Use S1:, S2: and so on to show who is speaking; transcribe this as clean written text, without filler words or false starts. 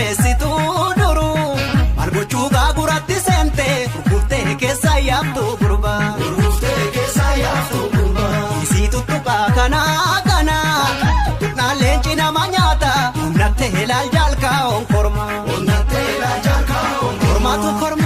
S1: dameessitu duru maal gochuu gaaguratti seente gurgurtee keessa yaabdu gurba isii tuttuqaa kana tuttuqnaan leenci nama nyaata humnattee laal jaalkaa onkorma kormaatu korma